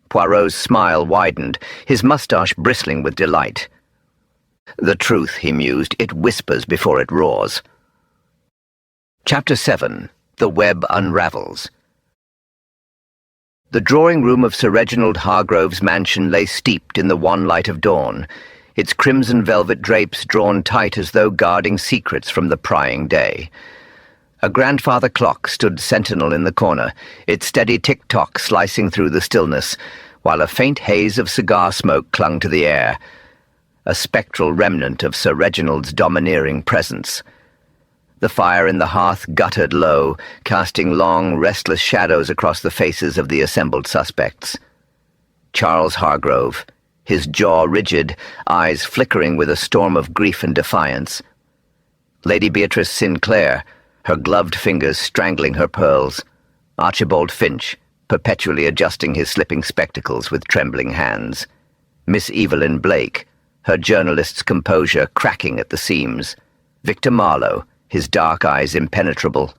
Poirot's smile widened, his moustache bristling with delight. "The truth," he mused, "it whispers before it roars." Chapter 7. The Web Unravels. The drawing-room of Sir Reginald Hargrove's mansion lay steeped in the wan light of dawn, its crimson velvet drapes drawn tight as though guarding secrets from the prying day. A grandfather clock stood sentinel in the corner, its steady tick-tock slicing through the stillness, while a faint haze of cigar smoke clung to the air, a spectral remnant of Sir Reginald's domineering presence. The fire in the hearth guttered low, casting long, restless shadows across the faces of the assembled suspects. Charles Hargrove, his jaw rigid, eyes flickering with a storm of grief and defiance. Lady Beatrice Sinclair, her gloved fingers strangling her pearls. Archibald Finch, perpetually adjusting his slipping spectacles with trembling hands. Miss Evelyn Blake, her journalist's composure cracking at the seams. Victor Marlowe, his dark eyes impenetrable.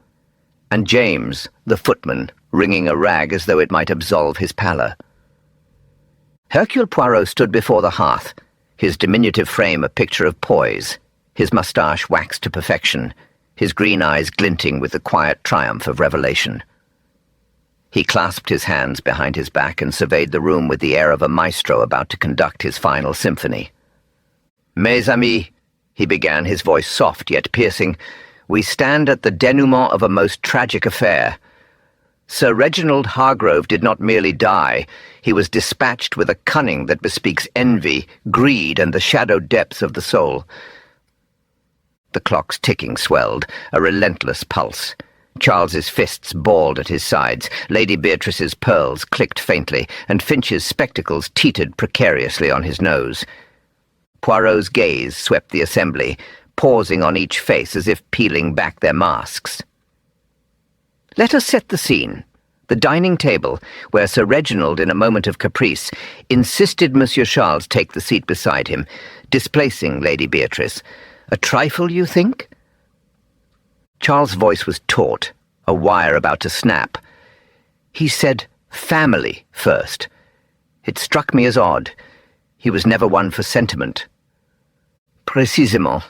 And James, the footman, wringing a rag as though it might absolve his pallor. Hercule Poirot stood before the hearth, his diminutive frame a picture of poise, his moustache waxed to perfection, his green eyes glinting with the quiet triumph of revelation. He clasped his hands behind his back and surveyed the room with the air of a maestro about to conduct his final symphony. "Mes amis," he began, his voice soft yet piercing, "we stand at the denouement of a most tragic affair. Sir Reginald Hargrove did not merely die, he was dispatched with a cunning that bespeaks envy, greed, and the shadowed depths of the soul." The clock's ticking swelled, a relentless pulse. Charles's fists balled at his sides, Lady Beatrice's pearls clicked faintly, and Finch's spectacles teetered precariously on his nose. Poirot's gaze swept the assembly, pausing on each face as if peeling back their masks. Let us set the scene. The dining table, where Sir Reginald, in a moment of caprice, insisted Monsieur Charles take the seat beside him, displacing Lady Beatrice. "A trifle, you think?" Charles' voice was taut, a wire about to snap. He said family first. It struck me as odd. He was never one for sentiment. "Précisément,"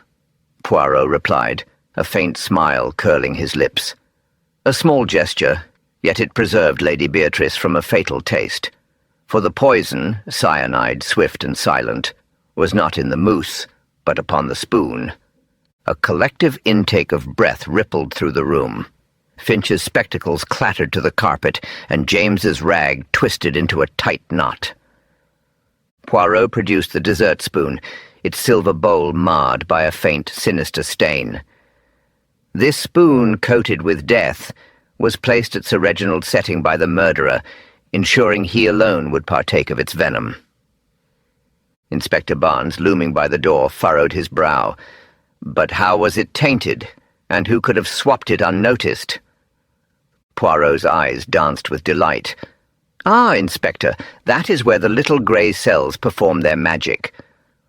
Poirot replied, a faint smile curling his lips. A small gesture, yet it preserved Lady Beatrice from a fatal taste. For the poison, cyanide, swift and silent, was not in the mousse, but upon the spoon. A collective intake of breath rippled through the room. Finch's spectacles clattered to the carpet, and James's rag twisted into a tight knot. Poirot produced the dessert spoon, its silver bowl marred by a faint, sinister stain. This spoon, coated with death, was placed at Sir Reginald's setting by the murderer, ensuring he alone would partake of its venom. Inspector Barnes, looming by the door, furrowed his brow. But how was it tainted, and who could have swapped it unnoticed? Poirot's eyes danced with delight. "Ah, Inspector, that is where the little grey cells perform their magic.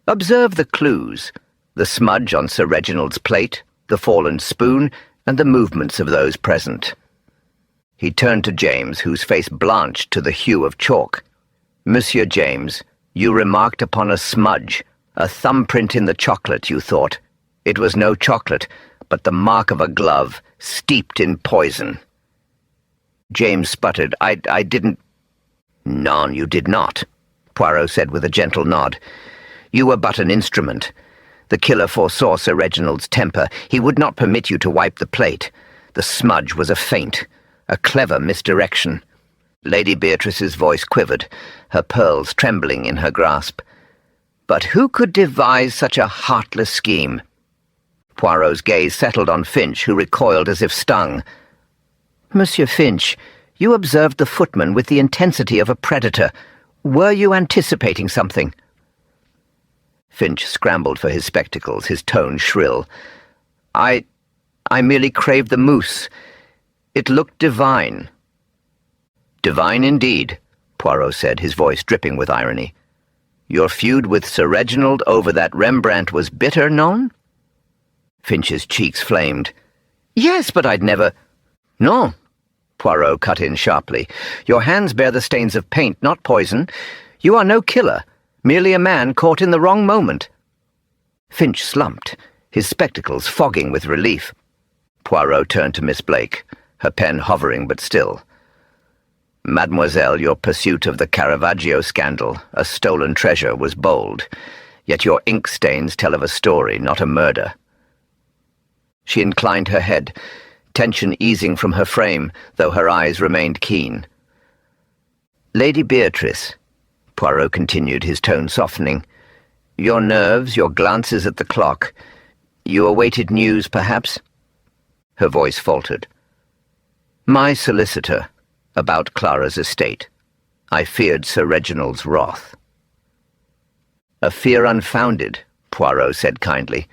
Observe the clues, the smudge on Sir Reginald's plate, the fallen spoon, and the movements of those present." He turned to James, whose face blanched to the hue of chalk. "Monsieur James, you remarked upon a smudge, A thumbprint in the chocolate, you thought. It was no chocolate, but the mark of a glove, steeped in poison. James sputtered. I didn't... "Non, you did not," Poirot said with a gentle nod. "You were but an instrument. The killer foresaw Sir Reginald's temper. He would not permit you to wipe the plate. The smudge was a feint, a clever misdirection." Lady Beatrice's voice quivered, her pearls trembling in her grasp. "But who could devise such a heartless scheme?" Poirot's gaze settled on Finch, who recoiled as if stung. "Monsieur Finch, you observed the footman with the intensity of a predator. Were you anticipating something?" Finch scrambled for his spectacles, his tone shrill. I merely craved the mousse. It looked divine." "Divine indeed," Poirot said, his voice dripping with irony. "Your feud with Sir Reginald over that Rembrandt was bitter, non?" Finch's cheeks flamed. "Yes, but I'd never—" "No," Poirot cut in sharply. "Your hands bear the stains of paint, not poison. You are no killer, merely a man caught in the wrong moment." Finch slumped, his spectacles fogging with relief. Poirot turned to Miss Blake, her pen hovering but still. "Mademoiselle, your pursuit of the Caravaggio scandal, a stolen treasure, was bold. Yet your ink stains tell of a story, not a murder." She inclined her head, tension easing from her frame, though her eyes remained keen. "Lady Beatrice," Poirot continued, his tone softening, "your nerves, your glances at the clock. You awaited news, perhaps?" Her voice faltered. "My solicitor, about Clara's estate. I feared Sir Reginald's wrath." "A fear unfounded," Poirot said kindly.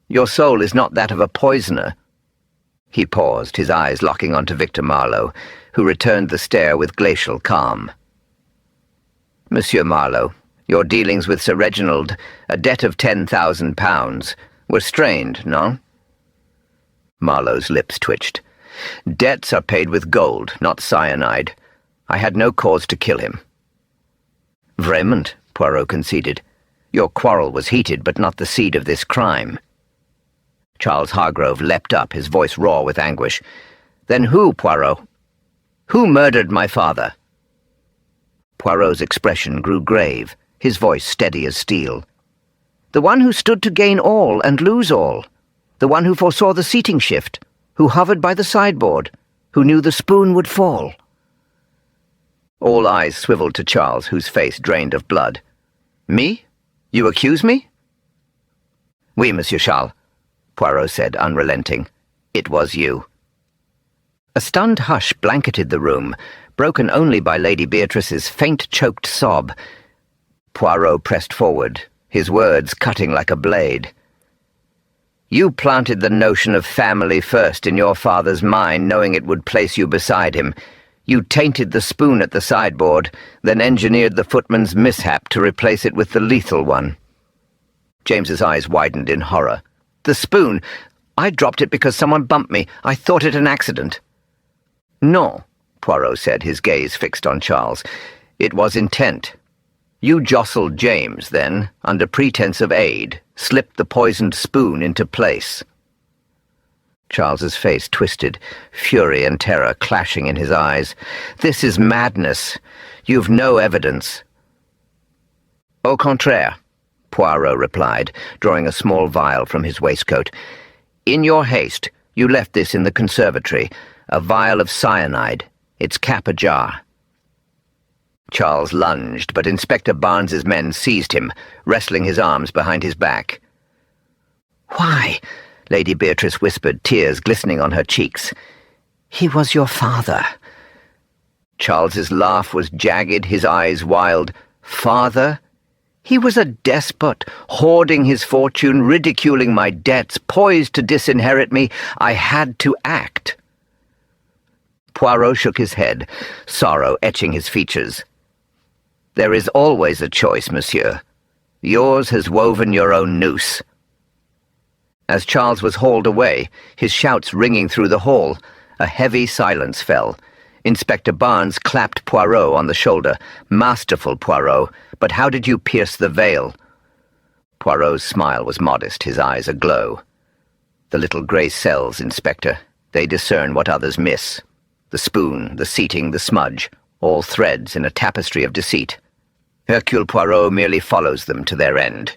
"Your soul is not that of a poisoner." He paused, his eyes locking onto Victor Marlowe, who returned the stare with glacial calm. "Monsieur Marlowe, your dealings with Sir Reginald, a debt of £10,000, were strained, no?" Marlowe's lips twitched. "Debts are paid with gold, not cyanide. I had no cause to kill him." "Vraiment," Poirot conceded. "Your quarrel was heated, but not the seed of this crime." Charles Hargrove leapt up, his voice raw with anguish. "Then who, Poirot? Who murdered my father?" Poirot's expression grew grave, his voice steady as steel. "The one who stood to gain all and lose all. The one who foresaw the seating shift, who hovered by the sideboard, who knew the spoon would fall." All eyes swiveled to Charles, whose face drained of blood. "Me? You accuse me?" "Oui, Monsieur Charles," Poirot said, unrelenting. "It was you." A stunned hush blanketed the room, broken only by Lady Beatrice's faint, choked sob. Poirot pressed forward, his words cutting like a blade. "You planted the notion of family first in your father's mind, knowing it would place you beside him. You tainted the spoon at the sideboard, then engineered the footman's mishap to replace it with the lethal one." James's eyes widened in horror. "The spoon? I dropped it because someone bumped me. I thought it an accident." "No," Poirot said, his gaze fixed on Charles. "It was intent. You jostled James, then, under pretense of aid, slipped the poisoned spoon into place." Charles's face twisted, fury and terror clashing in his eyes. "This is madness. You've no evidence." "Au contraire," Poirot replied, drawing a small vial from his waistcoat. "In your haste, you left this in the conservatory, a vial of cyanide, its cap ajar." Charles lunged, but Inspector Barnes's men seized him, wrestling his arms behind his back. "Why?" Lady Beatrice whispered, tears glistening on her cheeks. "He was your father." Charles's laugh was jagged, his eyes wild. "Father? He was a despot, hoarding his fortune, ridiculing my debts, poised to disinherit me. I had to act." Poirot shook his head, sorrow etching his features. "There is always a choice, monsieur. Yours has woven your own noose." As Charles was hauled away, his shouts ringing through the hall, a heavy silence fell. Inspector Barnes clapped Poirot on the shoulder. "Masterful, Poirot, but how did you pierce the veil?" Poirot's smile was modest, his eyes aglow. "The little grey cells, Inspector. They discern what others miss. The spoon, the seating, the smudge, all threads in a tapestry of deceit. Hercule Poirot merely follows them to their end."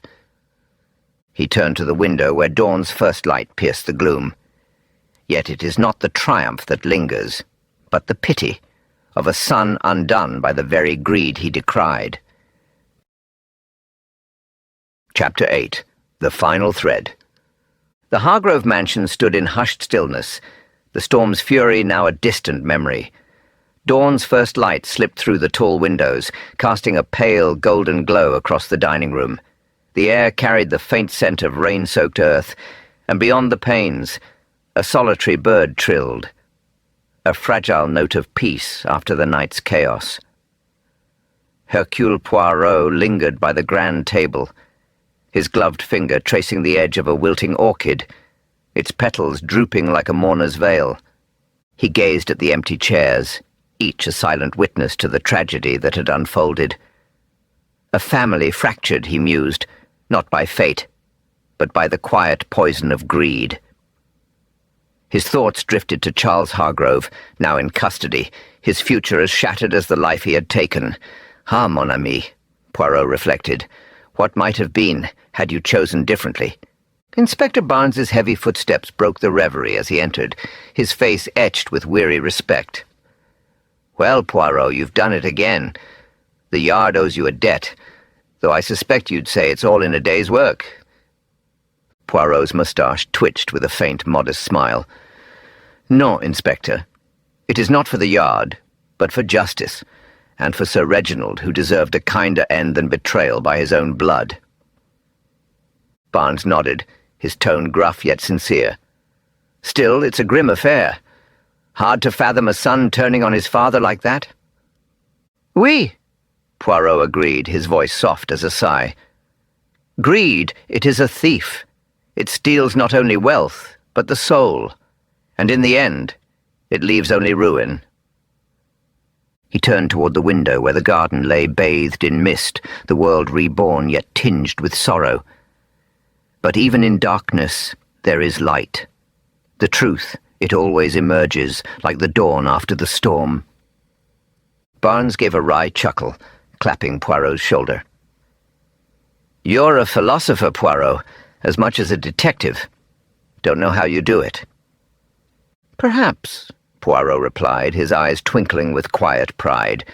He turned to the window where dawn's first light pierced the gloom. Yet it is not the triumph that lingers, but the pity of a son undone by the very greed he decried. Chapter 8. The Final Thread. The Hargrove mansion stood in hushed stillness, the storm's fury now a distant memory. Dawn's first light slipped through the tall windows, casting a pale golden glow across the dining room. The air carried the faint scent of rain-soaked earth, and beyond the panes, a solitary bird trilled, a fragile note of peace after the night's chaos. Hercule Poirot lingered by the grand table, his gloved finger tracing the edge of a wilting orchid, its petals drooping like a mourner's veil. He gazed at the empty chairs, each a silent witness to the tragedy that had unfolded. A family fractured, he mused, not by fate, but by the quiet poison of greed. His thoughts drifted to Charles Hargrove, now in custody, his future as shattered as the life he had taken. "Ah, mon ami," Poirot reflected, "what might have been had you chosen differently?" Inspector Barnes's heavy footsteps broke the reverie as he entered, his face etched with weary respect. "Well, Poirot, you've done it again. The Yard owes you a debt, though I suspect you'd say it's all in a day's work." Poirot's moustache twitched with a faint, modest smile. "No, Inspector. It is not for the Yard, but for justice, and for Sir Reginald, who deserved a kinder end than betrayal by his own blood." Barnes nodded, his tone gruff yet sincere. "Still, it's a grim affair. Hard to fathom a son turning on his father like that." "Oui," Poirot agreed, his voice soft as a sigh. "Greed, it is a thief. It steals not only wealth, but the soul, and in the end, it leaves only ruin." He turned toward the window where the garden lay bathed in mist, the world reborn yet tinged with sorrow. But even in darkness, there is light. The truth, it always emerges, like the dawn after the storm. Barnes gave a wry chuckle, clapping Poirot's shoulder. "You're a philosopher, Poirot, as much as a detective. Don't know how you do it." "Perhaps," Poirot replied, his eyes twinkling with quiet pride.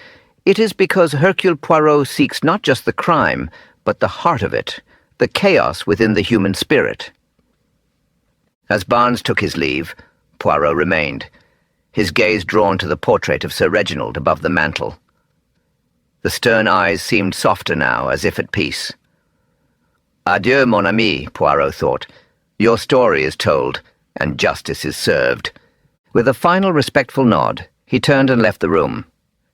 "It is because Hercule Poirot seeks not just the crime, but the heart of it, the chaos within the human spirit." As Barnes took his leave, Poirot remained, his gaze drawn to the portrait of Sir Reginald above the mantel. The stern eyes seemed softer now, as if at peace. "Adieu, mon ami," Poirot thought. "Your story is told, and justice is served." With a final respectful nod, he turned and left the room,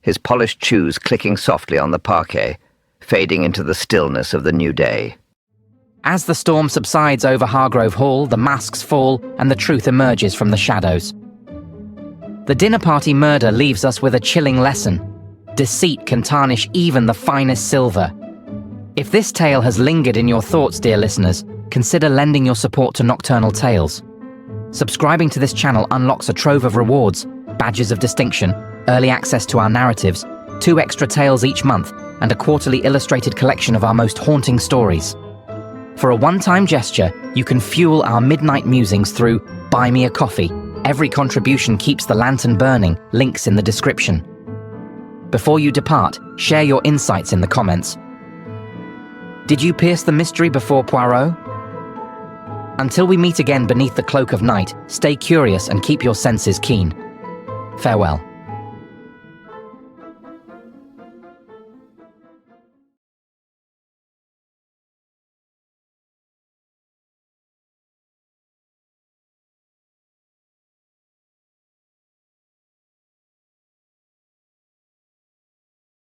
his polished shoes clicking softly on the parquet, fading into the stillness of the new day. As the storm subsides over Hargrove Hall, the masks fall and the truth emerges from the shadows. The dinner party murder leaves us with a chilling lesson. Deceit can tarnish even the finest silver. If this tale has lingered in your thoughts, dear listeners, consider lending your support to Nocturnal Tales. Subscribing to this channel unlocks a trove of rewards, badges of distinction, early access to our narratives, 2 extra tales each month, and a quarterly illustrated collection of our most haunting stories. For a one-time gesture, you can fuel our midnight musings through Buy Me a Coffee. Every contribution keeps the lantern burning, links in the description. Before you depart, share your insights in the comments. Did you pierce the mystery before Poirot? Until we meet again beneath the cloak of night, stay curious and keep your senses keen. Farewell.